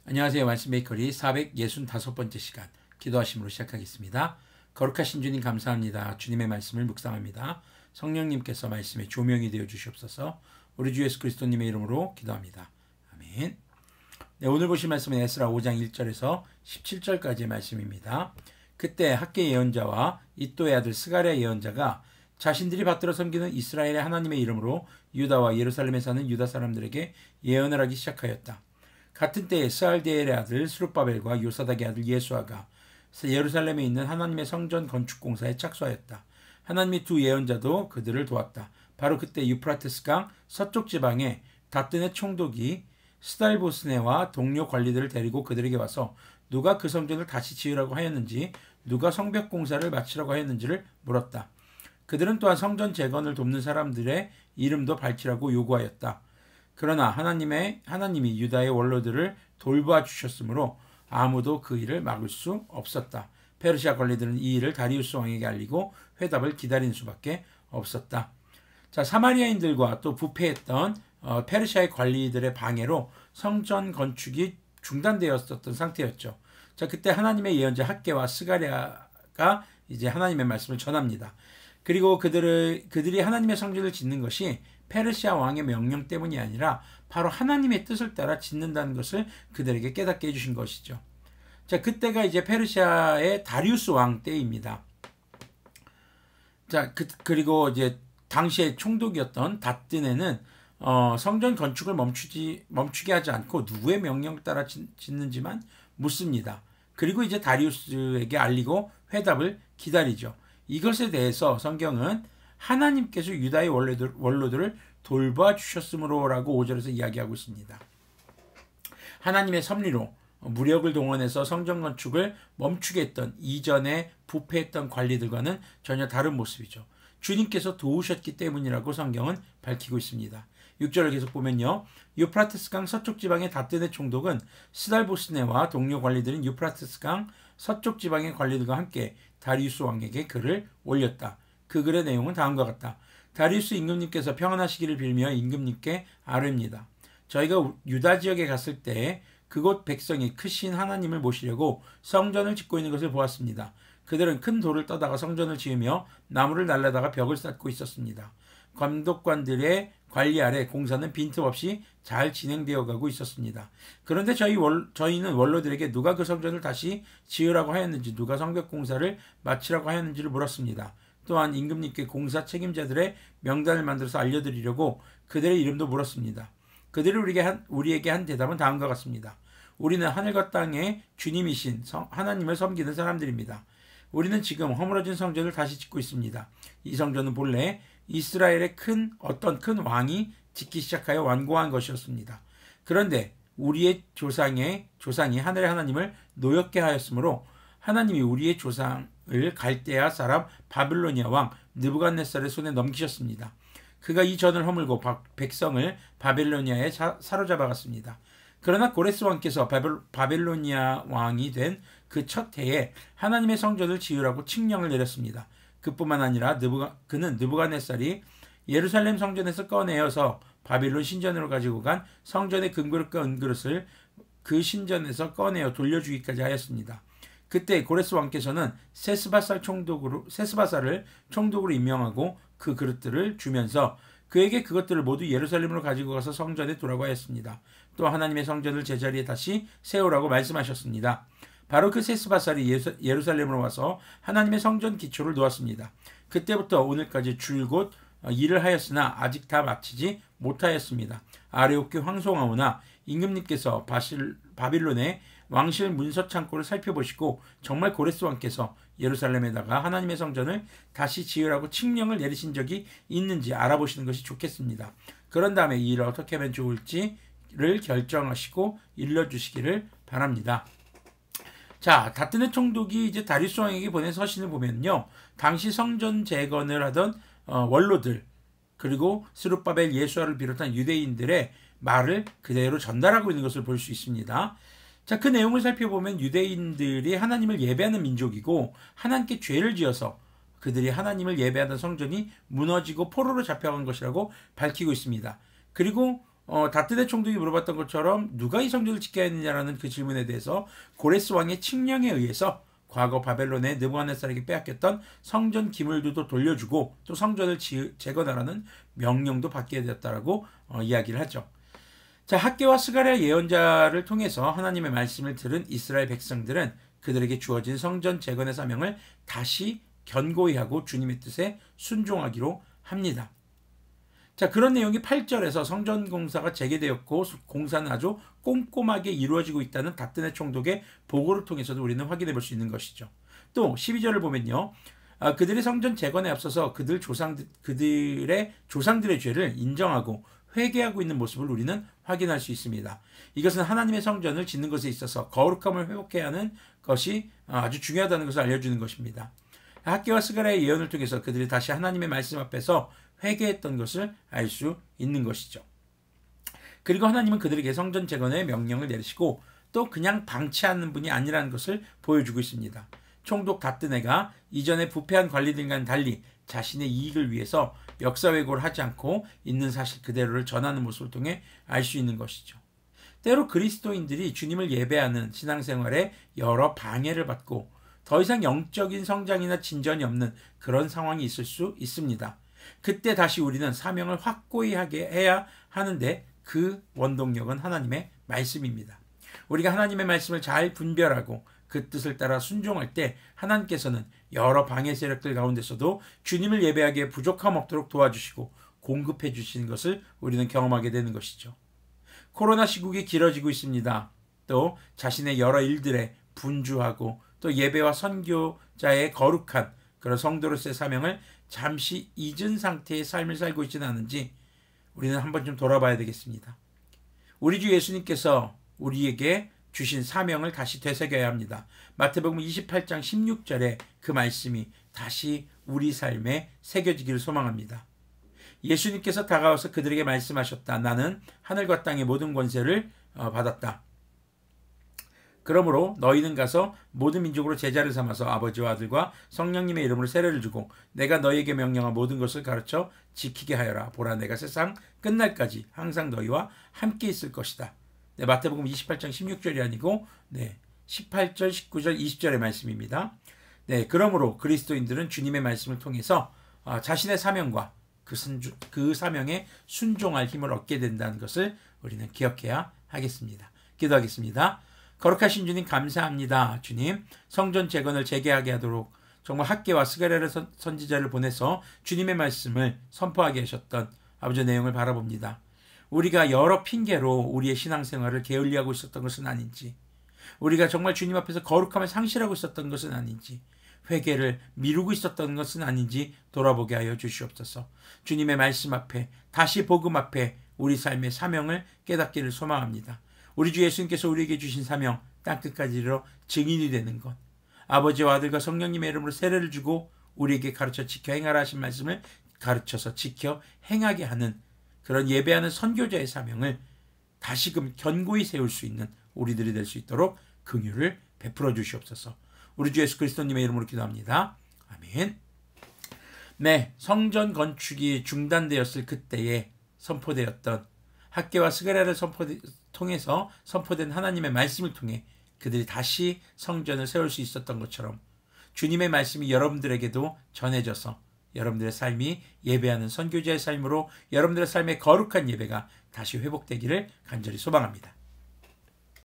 안녕하세요. 말씀 베이커리 465번째 시간 기도하심으로 시작하겠습니다. 거룩하신 주님 감사합니다. 주님의 말씀을 묵상합니다. 성령님께서 말씀의 조명이 되어 주시옵소서. 우리 주 예수 그리스도님의 이름으로 기도합니다. 아멘. 네, 오늘 보실 말씀은 에스라 5장 1절에서 17절까지의 말씀입니다. 그때 학계 예언자와 이또의 아들 스가랴 예언자가 자신들이 받들어 섬기는 이스라엘의 하나님의 이름으로 유다와 예루살렘에 사는 유다 사람들에게 예언을 하기 시작하였다. 같은 때에 스알디엘의 아들 스룹바벨과 요사닥의 아들 예수아가 예루살렘에 있는 하나님의 성전 건축 공사에 착수하였다. 하나님의 두 예언자도 그들을 도왔다. 바로 그때 유프라테스강 서쪽 지방에 다뜬의 총독이 스달보스네와 동료 관리들을 데리고 그들에게 와서 누가 그 성전을 다시 지으라고 하였는지, 누가 성벽 공사를 마치라고 하였는지를 물었다. 그들은 또한 성전 재건을 돕는 사람들의 이름도 밝히라고 요구하였다. 그러나 하나님이 유다의 원로들을 돌봐 주셨으므로 아무도 그 일을 막을 수 없었다. 페르시아 관리들은 이 일을 다리우스 왕에게 알리고 회답을 기다리는 수밖에 없었다. 자, 사마리아인들과 또 부패했던 페르시아의 관리들의 방해로 성전 건축이 중단되었었던 상태였죠. 자, 그때 하나님의 예언자 학개와 스가랴가 이제 하나님의 말씀을 전합니다. 그리고 그들이 하나님의 성전을 짓는 것이 페르시아 왕의 명령 때문이 아니라 바로 하나님의 뜻을 따라 짓는다는 것을 그들에게 깨닫게 해주신 것이죠. 자, 그때가 이제 페르시아의 다리우스 왕 때입니다. 자, 그리고 이제 당시의 총독이었던 다뜨네는 성전 건축을 멈추게 하지 않고 누구의 명령을 따라 짓는지만 묻습니다. 그리고 이제 다리우스에게 알리고 회답을 기다리죠. 이것에 대해서 성경은 하나님께서 유다의 원로들을 돌봐주셨으므로라고 5절에서 이야기하고 있습니다. 하나님의 섭리로 무력을 동원해서 성전 건축을 멈추게 했던 이전에 부패했던 관리들과는 전혀 다른 모습이죠. 주님께서 도우셨기 때문이라고 성경은 밝히고 있습니다. 6절을 계속 보면요. 유프라테스강 서쪽 지방의 다뜨네 총독은 스달보스네와 동료 관리들은 유프라테스강 서쪽 지방의 관리들과 함께 다리우스 왕에게 글을 올렸다. 그 글의 내용은 다음과 같다. 다리우스 임금님께서 평안하시기를 빌며 임금님께 아뢰입니다. 저희가 유다 지역에 갔을 때 그곳 백성이 크신 하나님을 모시려고 성전을 짓고 있는 것을 보았습니다. 그들은 큰 돌을 떠다가 성전을 지으며 나무를 날라다가 벽을 쌓고 있었습니다. 감독관들의 관리 아래 공사는 빈틈없이 잘 진행되어 가고 있었습니다. 그런데 저희는 원로들에게 누가 그 성전을 다시 지으라고 하였는지, 누가 성벽 공사를 마치라고 하였는지를 물었습니다. 또한 임금님께 공사 책임자들의 명단을 만들어서 알려드리려고 그들의 이름도 물었습니다. 그들이 우리에게 한 대답은 다음과 같습니다. 우리는 하늘과 땅의 주님이신 하나님을 섬기는 사람들입니다. 우리는 지금 허물어진 성전을 다시 짓고 있습니다. 이 성전은 본래 이스라엘의 어떤 큰 왕이 짓기 시작하여 완공한 것이었습니다. 그런데 우리의 조상이 하늘의 하나님을 노엽게 하였으므로 하나님이 우리의 조상을 갈대아 사람 바빌로니아 왕 느부갓네살의 손에 넘기셨습니다. 그가 이 전을 허물고 백성을 바빌로니아에 사로잡아 갔습니다. 그러나 고레스 왕께서 바빌로니아 왕이 된 그 첫 해에 하나님의 성전을 지으라고 칙령을 내렸습니다. 그뿐만 아니라 그는 느부갓네살이 예루살렘 성전에서 꺼내어서 바빌론 신전으로 가지고 간 성전의 금그릇과 은그릇을 그 신전에서 꺼내어 돌려주기까지 하였습니다. 그때 고레스 왕께서는 세스바살을 총독으로 임명하고 그 그릇들을 주면서 그에게 그것들을 모두 예루살렘으로 가지고 가서 성전에 두라고 하였습니다. 또 하나님의 성전을 제자리에 다시 세우라고 말씀하셨습니다. 바로 그 세스바살이 예루살렘으로 와서 하나님의 성전 기초를 놓았습니다. 그때부터 오늘까지 줄곧 일을 하였으나 아직 다 마치지 못하였습니다. 아레오키 황송하오나 임금님께서 바빌론의 왕실 문서 창고를 살펴보시고 정말 고레스 왕께서 예루살렘에다가 하나님의 성전을 다시 지으라고 칙령을 내리신 적이 있는지 알아보시는 것이 좋겠습니다. 그런 다음에 이 일을 어떻게 하면 좋을지를 결정하시고 일러주시기를 바랍니다. 자, 다뜨네 총독이 이제 다리우스 왕에게 보낸 서신을 보면요. 당시 성전 재건을 하던 원로들, 그리고 스룹바벨 예수아를 비롯한 유대인들의 말을 그대로 전달하고 있는 것을 볼 수 있습니다. 자, 그 내용을 살펴보면 유대인들이 하나님을 예배하는 민족이고 하나님께 죄를 지어서 그들이 하나님을 예배하던 성전이 무너지고 포로로 잡혀간 것이라고 밝히고 있습니다. 그리고 다뜨네 총독이 물어봤던 것처럼 누가 이 성전을 지켜야 했느냐라는 그 질문에 대해서 고레스 왕의 칙령에 의해서 과거 바벨론의 느부갓네살에게 빼앗겼던 성전 기물들도 돌려주고 또 성전을 재건하라는 명령도 받게 되었다라고 이야기를 하죠. 자, 학개와 스가랴 예언자를 통해서 하나님의 말씀을 들은 이스라엘 백성들은 그들에게 주어진 성전 재건의 사명을 다시 견고히 하고 주님의 뜻에 순종하기로 합니다. 자, 그런 내용이 8절에서 성전 공사가 재개되었고 공사는 아주 꼼꼼하게 이루어지고 있다는 다뜨네 총독의 보고를 통해서도 우리는 확인해 볼 수 있는 것이죠. 또 12절을 보면요. 그들의 성전 재건에 앞서서 그들의 조상들의 죄를 인정하고 회개하고 있는 모습을 우리는 확인할 수 있습니다. 이것은 하나님의 성전을 짓는 것에 있어서 거룩함을 회복해야 하는 것이 아주 중요하다는 것을 알려주는 것입니다. 학개와 스가랴의 예언을 통해서 그들이 다시 하나님의 말씀 앞에서 회개했던 것을 알 수 있는 것이죠. 그리고 하나님은 그들에게 성전 재건의 명령을 내리시고 또 그냥 방치하는 분이 아니라는 것을 보여주고 있습니다. 총독 다뜨네가 이전에 부패한 관리들과는 달리 자신의 이익을 위해서 역사 왜곡을 하지 않고 있는 사실 그대로를 전하는 모습을 통해 알 수 있는 것이죠. 때로 그리스도인들이 주님을 예배하는 신앙생활에 여러 방해를 받고 더 이상 영적인 성장이나 진전이 없는 그런 상황이 있을 수 있습니다. 그때 다시 우리는 사명을 확고히 하게 해야 하는데 그 원동력은 하나님의 말씀입니다. 우리가 하나님의 말씀을 잘 분별하고 그 뜻을 따라 순종할 때 하나님께서는 여러 방해 세력들 가운데서도 주님을 예배하기에 부족함 없도록 도와주시고 공급해 주시는 것을 우리는 경험하게 되는 것이죠. 코로나 시국이 길어지고 있습니다. 또 자신의 여러 일들에 분주하고 또 예배와 선교자의 거룩한 그런 성도로서의 사명을 잠시 잊은 상태의 삶을 살고 있지는 않은지 우리는 한번 좀 돌아봐야 되겠습니다. 우리 주 예수님께서 우리에게 주신 사명을 다시 되새겨야 합니다. 마태복음 28장 16절에 그 말씀이 다시 우리 삶에 새겨지기를 소망합니다. 예수님께서 다가와서 그들에게 말씀하셨다. 나는 하늘과 땅의 모든 권세를 받았다. 그러므로 너희는 가서 모든 민족으로 제자를 삼아서 아버지와 아들과 성령님의 이름으로 세례를 주고 내가 너희에게 명령한 모든 것을 가르쳐 지키게 하여라. 보라, 내가 세상 끝날까지 항상 너희와 함께 있을 것이다. 네, 마태복음 28장 16절이 아니고 18절, 19절, 20절의 말씀입니다. 네, 그러므로 그리스도인들은 주님의 말씀을 통해서 자신의 사명과 그 사명에 순종할 힘을 얻게 된다는 것을 우리는 기억해야 하겠습니다. 기도하겠습니다. 거룩하신 주님 감사합니다. 주님, 성전 재건을 재개하게 하도록 정말 학개와 스가랴 선지자를 보내서 주님의 말씀을 선포하게 하셨던 아버지의 내용을 바라봅니다. 우리가 여러 핑계로 우리의 신앙생활을 게을리하고 있었던 것은 아닌지, 우리가 정말 주님 앞에서 거룩함을 상실하고 있었던 것은 아닌지, 회개를 미루고 있었던 것은 아닌지 돌아보게 하여 주시옵소서. 주님의 말씀 앞에, 다시 복음 앞에 우리 삶의 사명을 깨닫기를 소망합니다. 우리 주 예수님께서 우리에게 주신 사명 땅끝까지 이르러 증인이 되는 것, 아버지와 아들과 성령님의 이름으로 세례를 주고 우리에게 가르쳐 지켜 행하라 하신 말씀을 가르쳐서 지켜 행하게 하는 그런 예배하는 선교자의 사명을 다시금 견고히 세울 수 있는 우리들이 될 수 있도록 긍휼을 베풀어 주시옵소서. 우리 주 예수 그리스도님의 이름으로 기도합니다. 아멘. 네, 성전 건축이 중단되었을 그때에 선포되었던 학개와 스가랴를 통해서 선포된 하나님의 말씀을 통해 그들이 다시 성전을 세울 수 있었던 것처럼 주님의 말씀이 여러분들에게도 전해져서 여러분들의 삶이 예배하는 선교자의 삶으로 여러분들의 삶의 거룩한 예배가 다시 회복되기를 간절히 소망합니다.